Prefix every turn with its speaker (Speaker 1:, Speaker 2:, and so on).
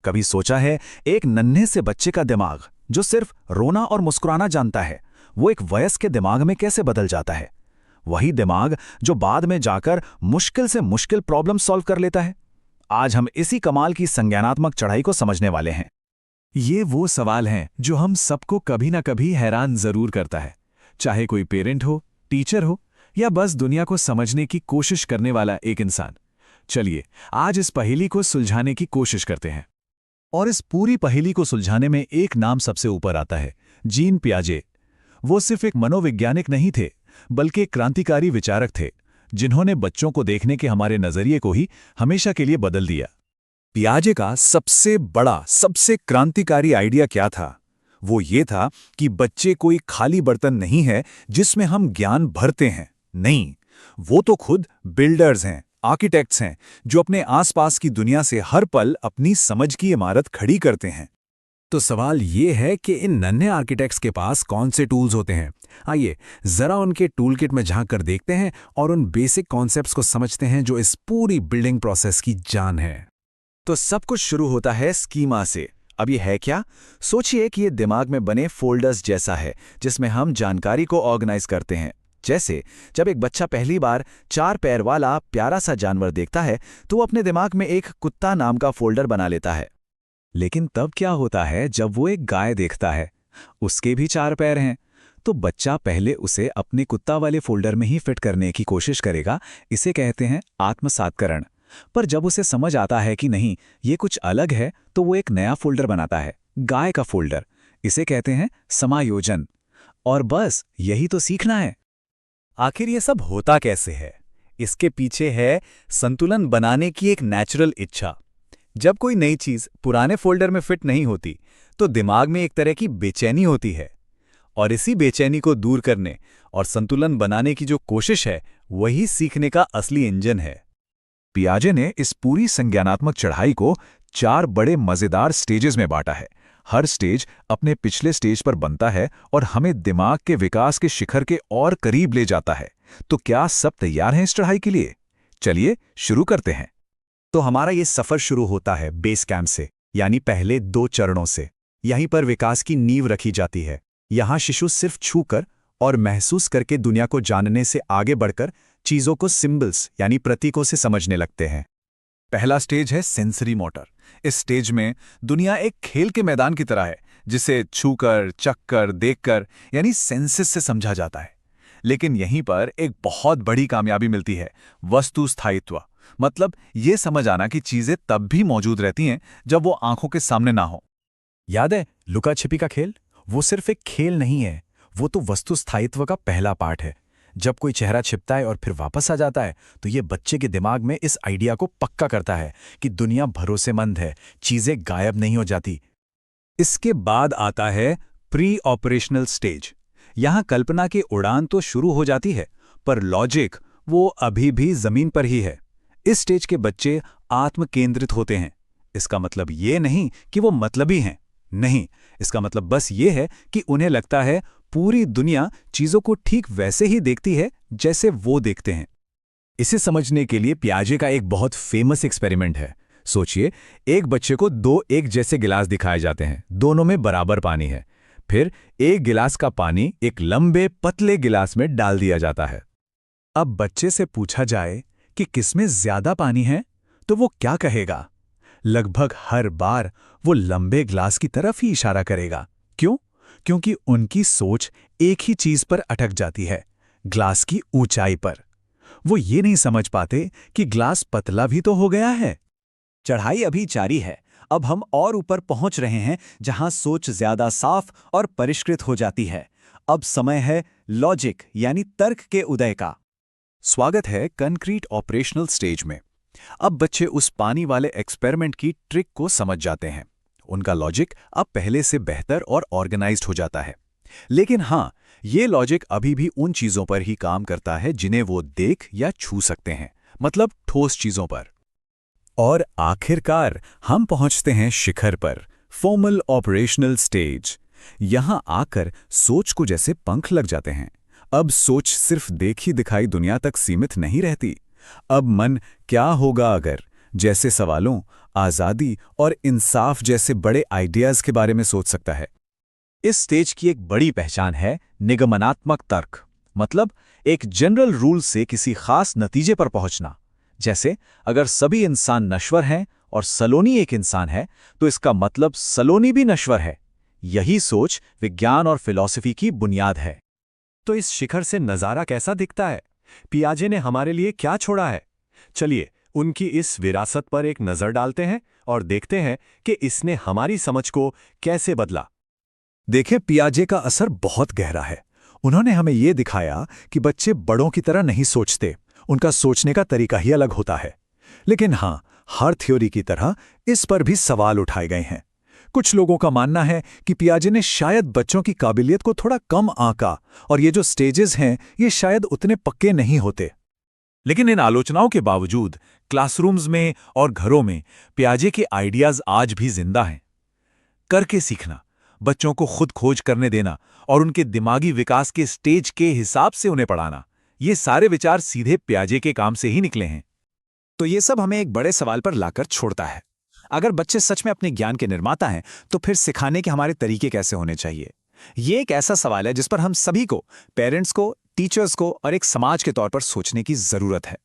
Speaker 1: कभी सोचा है, एक नन्हे से बच्चे का दिमाग जो सिर्फ रोना और मुस्कुराना जानता है, वो एक वयस्क के दिमाग में कैसे बदल जाता है? वही दिमाग जो बाद में जाकर मुश्किल से मुश्किल प्रॉब्लम सॉल्व कर लेता है। आज हम इसी कमाल की संज्ञानात्मक चढ़ाई को समझने वाले हैं।
Speaker 2: ये वो सवाल हैं जो हम सबको कभी ना कभी हैरान जरूर करता है, चाहे कोई पेरेंट हो, टीचर हो या बस दुनिया को समझने की कोशिश करने वाला एक इंसान। चलिए आज इस पहेली को सुलझाने की कोशिश करते हैं।
Speaker 1: और इस पूरी पहेली को सुलझाने में एक नाम सबसे ऊपर आता है, जीन पियाजे। वो सिर्फ एक मनोवैज्ञानिक नहीं थे, बल्कि एक क्रांतिकारी विचारक थे, जिन्होंने बच्चों को देखने के हमारे नजरिए को ही हमेशा के लिए बदल दिया। पियाजे का सबसे बड़ा, सबसे क्रांतिकारी आइडिया क्या था? वो ये था कि बच्चे कोई खाली बर्तन नहीं है जिसमें हम ज्ञान भरते हैं। नहीं, वो तो खुद बिल्डर्स हैं, आर्किटेक्ट्स हैं, जो अपने आसपास की दुनिया से हर पल अपनी समझ की इमारत खड़ी करते हैं।
Speaker 2: तो सवाल ये है कि इन नन्हे आर्किटेक्ट्स के पास कौन से टूल्स होते हैं। आइए जरा उनके टूलकिट में झांक कर देखते हैं और उन बेसिक कॉन्सेप्ट्स को समझते हैं जो इस पूरी बिल्डिंग प्रोसेस की जान है।
Speaker 1: तो सब कुछ शुरू होता है स्कीमा से। अब ये है क्या? सोचिए कि ये दिमाग में बने फोल्डर्स जैसा है, जिसमें हम जानकारी को ऑर्गेनाइज करते हैं। जैसे जब एक बच्चा पहली बार 4 पैर वाला प्यारा सा जानवर देखता है, तो वो अपने दिमाग में एक कुत्ता नाम का फोल्डर बना लेता है।
Speaker 2: लेकिन तब क्या होता है जब वो एक गाय देखता है? उसके भी 4 पैर हैं, तो बच्चा पहले उसे अपने कुत्ता वाले फोल्डर में ही फिट करने की कोशिश करेगा। इसे कहते हैं आत्मसात्करण। पर जब उसे समझ आता है कि नहीं, ये कुछ अलग है, तो वो एक नया फोल्डर बनाता है, गाय का फोल्डर। इसे कहते हैं समायोजन। और बस यही तो सीखना है।
Speaker 1: आखिर ये सब होता कैसे है? इसके पीछे है संतुलन बनाने की एक नेचुरल इच्छा। जब कोई नई चीज पुराने फोल्डर में फिट नहीं होती, तो दिमाग में एक तरह की बेचैनी होती है, और इसी बेचैनी को दूर करने और संतुलन बनाने की जो कोशिश है, वही सीखने का असली इंजन है। पियाजे ने इस पूरी संज्ञानात्मक चढ़ाई को 4 बड़े मजेदार स्टेजेस में बांटा है। हर स्टेज अपने पिछले स्टेज पर बनता है और हमें दिमाग के विकास के शिखर के और करीब ले जाता है। तो क्या सब तैयार हैं इस चढ़ाई के लिए? चलिए शुरू करते हैं। तो हमारा ये सफर शुरू होता है बेस कैंप से, यानी पहले 2 चरणों से। यहीं पर विकास की नींव रखी जाती है। यहाँ शिशु सिर्फ छूकर और महसूस करके दुनिया को जानने से आगे बढ़कर चीजों को सिंबल्स यानी प्रतीकों से समझने लगते हैं। पहला स्टेज है सेंसरी मोटर। इस स्टेज में दुनिया एक खेल के मैदान की तरह है, जिसे छूकर, चखकर, देखकर यानी सेंसेस से समझा जाता है। लेकिन यहीं पर एक बहुत बड़ी कामयाबी मिलती है, वस्तु स्थायित्व। मतलब ये समझ आना कि चीजें तब भी मौजूद रहती हैं जब वो आंखों के सामने ना हो। याद है लुका छिपी का खेल? वो सिर्फ एक खेल नहीं है, वो तो वस्तु स्थायित्व का पहला पार्ट है। जब कोई चेहरा छिपता है और फिर वापस आ जाता है, तो ये बच्चे के दिमाग में इस आइडिया को पक्का करता है कि दुनिया भरोसेमंद है, चीजें गायब नहीं हो जाती। इसके बाद आता है प्री ऑपरेशनल स्टेज। यहां कल्पना की उड़ान तो शुरू हो जाती है, पर लॉजिक वो अभी भी जमीन पर ही है। इस स्टेज के बच्चे आत्म केंद्रित होते हैं। इसका मतलब ये नहीं कि वो मतलबी हैं, नहीं, इसका मतलब बस ये है कि उन्हें लगता है पूरी दुनिया चीजों को ठीक वैसे ही देखती है जैसे वो देखते हैं। इसे समझने के लिए पियाजे का एक बहुत फेमस एक्सपेरिमेंट है। सोचिए, एक बच्चे को 2 एक जैसे गिलास दिखाए जाते हैं, दोनों में बराबर पानी है। फिर एक गिलास का पानी एक लंबे पतले गिलास में डाल दिया जाता है। अब बच्चे से पूछा जाए कि किसमें ज्यादा पानी है, तो वो क्या कहेगा? लगभग हर बार वो लंबे ग्लास की तरफ ही इशारा करेगा। क्यों? क्योंकि उनकी सोच एक ही चीज पर अटक जाती है, ग्लास की ऊंचाई पर। वो ये नहीं समझ पाते कि ग्लास पतला भी तो हो गया है। चढ़ाई अभी जारी है। अब हम और ऊपर पहुंच रहे हैं, जहां सोच ज्यादा साफ और परिष्कृत हो जाती है। अब समय है लॉजिक यानी तर्क के उदय का। स्वागत है कंक्रीट ऑपरेशनल स्टेज में। अब बच्चे उस पानी वाले एक्सपेरिमेंट की ट्रिक को समझ जाते हैं। उनका लॉजिक अब पहले से बेहतर और ऑर्गेनाइज्ड हो जाता है। लेकिन हाँ, ये लॉजिक अभी भी उन चीजों पर ही काम करता है जिन्हें वो देख या छू सकते हैं, मतलब ठोस चीजों पर। और आखिरकार हम पहुंचते हैं शिखर पर, फॉर्मल ऑपरेशनल स्टेज। यहां आकर सोच को जैसे पंख लग जाते हैं। अब सोच सिर्फ देखी दिखाई दुनिया तक सीमित नहीं रहती। अब मन क्या होगा अगर जैसे सवालों, आज़ादी और इंसाफ जैसे बड़े आइडियाज़ के बारे में सोच सकता है।
Speaker 2: इस स्टेज की एक बड़ी पहचान है निगमनात्मक तर्क, मतलब एक जनरल रूल से किसी खास नतीजे पर पहुंचना। जैसे अगर सभी इंसान नश्वर हैं और सलोनी एक इंसान है, तो इसका मतलब सलोनी भी नश्वर है। यही सोच विज्ञान और फिलॉसफी की बुनियाद है।
Speaker 3: तो इस शिखर से नज़ारा कैसा दिखता है? पियाजे ने हमारे लिए क्या छोड़ा है? चलिए उनकी इस विरासत पर एक नज़र डालते हैं और देखते हैं कि इसने हमारी समझ को कैसे बदला।
Speaker 1: देखें, पियाजे का असर बहुत गहरा है। उन्होंने हमें ये दिखाया कि बच्चे बड़ों की तरह नहीं सोचते, उनका सोचने का तरीका ही अलग होता है। लेकिन हाँ, हर थ्योरी की तरह इस पर भी सवाल उठाए गए हैं। कुछ लोगों का मानना है कि पियाजे ने शायद बच्चों की काबिलियत को थोड़ा कम आंका और ये जो स्टेजेस हैं ये शायद उतने पक्के नहीं होते।
Speaker 2: लेकिन इन आलोचनाओं के बावजूद क्लासरूम्स में और घरों में पियाजे के आइडियाज आज भी जिंदा हैं। करके सीखना, बच्चों को खुद खोज करने देना और उनके दिमागी विकास के स्टेज के हिसाब से उन्हें पढ़ाना, ये सारे विचार सीधे पियाजे के काम से ही निकले हैं।
Speaker 4: तो ये सब हमें एक बड़े सवाल पर लाकर छोड़ता है। अगर बच्चे सच में अपने ज्ञान के निर्माता हैं, तो फिर सिखाने के हमारे तरीके कैसे होने चाहिए? ये एक ऐसा सवाल है जिस पर हम सभी को, पेरेंट्स को, टीचर्स को और एक समाज के तौर पर सोचने की जरूरत है।